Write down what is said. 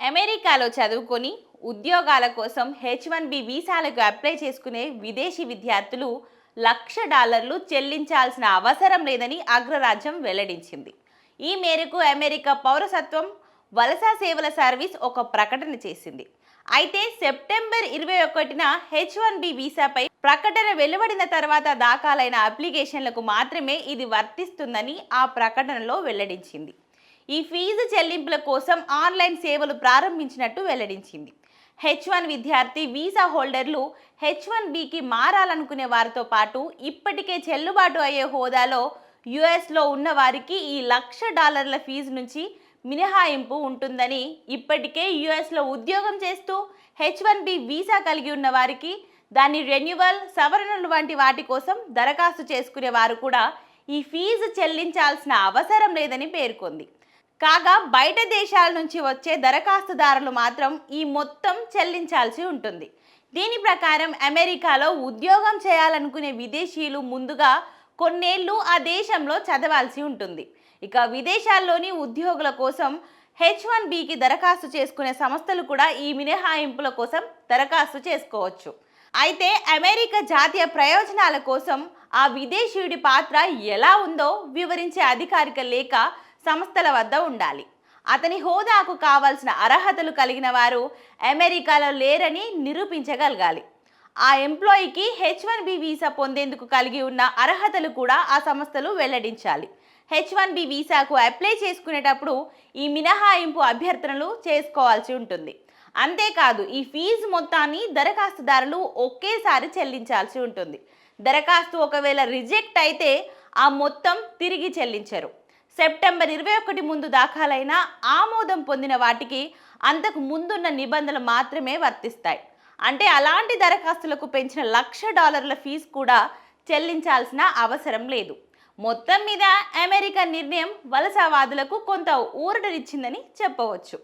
అమెరికాలో చదువుకొని ఉద్యోగాల కోసం H1B వీసాలకు అప్లై చేసుకునే విదేశీ విద్యార్థులు $1,00,000 చెల్లించాల్సిన అవసరం లేదని అగ్రరాజ్యం వెల్లడించింది. ఈ మేరకు అమెరికా పౌరసత్వం వలస సేవల సర్వీస్ ఒక ప్రకటన చేసింది. అయితే సెప్టెంబర్ 21న H1B వీసాపై ప్రకటన వెలువడిన తర్వాత దాఖలైన అప్లికేషన్లకు మాత్రమే ఇది వర్తిస్తుందని ఆ ప్రకటనలో వెల్లడించింది. ఈ ఫీజు చెల్లింపుల కోసం ఆన్లైన్ సేవలు ప్రారంభించినట్టు వెల్లడించింది. H1 విద్యార్థి వీసా హోల్డర్లు H1Bకి మారాలనుకునే వారితో పాటు ఇప్పటికే చెల్లుబాటు అయ్యే హోదాలో యుఎస్లో ఉన్న వారికి ఈ $1,00,000 ఫీజు నుంచి మినహాయింపు ఉంటుందని, ఇప్పటికే యుఎస్లో ఉద్యోగం చేస్తూ H1B వీసా కలిగి ఉన్న వారికి దాని రెన్యువల్, సవరణలు వంటి వాటి కోసం దరఖాస్తు చేసుకునే వారు కూడా ఈ ఫీజు చెల్లించాల్సిన అవసరం లేదని పేర్కొంది. కాగా బయట దేశాల నుంచి వచ్చే దరఖాస్తుదారులు మాత్రం ఈ మొత్తం చెల్లించాల్సి ఉంటుంది. దీని ప్రకారం అమెరికాలో ఉద్యోగం చేయాలనుకునే విదేశీయులు ముందుగా కొన్నేళ్లు ఆ దేశంలో చదవాల్సి ఉంటుంది. ఇక విదేశాల్లోని ఉద్యోగుల కోసం H1Bకి దరఖాస్తు చేసుకునే సంస్థలు కూడా ఈ మినహాయింపుల కోసం దరఖాస్తు చేసుకోవచ్చు. అయితే అమెరికా జాతీయ ప్రయోజనాల కోసం ఆ విదేశీయుడి పాత్ర ఎలా ఉందో వివరించే అధికారిక లేఖ సంస్థల వద్ద ఉండాలి. అతని హోదాకు కావాల్సిన అర్హతలు కలిగిన వారు అమెరికాలో లేరని నిరూపించగలగాలి. ఆ ఎంప్లాయీకి H1B వీసా పొందేందుకు కలిగి ఉన్న అర్హతలు కూడా ఆ సంస్థలు వెల్లడించాలి. H1B వీసాకు అప్లై చేసుకునేటప్పుడు ఈ మినహాయింపు అభ్యర్థనలు చేసుకోవాల్సి ఉంటుంది. అంతేకాదు ఈ ఫీజు మొత్తాన్ని దరఖాస్తుదారులు ఒకేసారి చెల్లించాల్సి ఉంటుంది. దరఖాస్తు ఒకవేళ రిజెక్ట్ అయితే ఆ మొత్తం తిరిగి చెల్లించరు. సెప్టెంబర్ 21 ముందు దాఖలైన ఆమోదం పొందిన వాటికి అంతకు ముందున్న నిబంధనలు మాత్రమే వర్తిస్తాయి. అంటే అలాంటి దరఖాస్తులకు పెంచిన $1,00,000 ఫీజు కూడా చెల్లించాల్సిన అవసరం లేదు. మొత్తం మీద అమెరికా నిర్ణయం వలసవాదులకు కొంత ఊరటనిచ్చిందని చెప్పవచ్చు.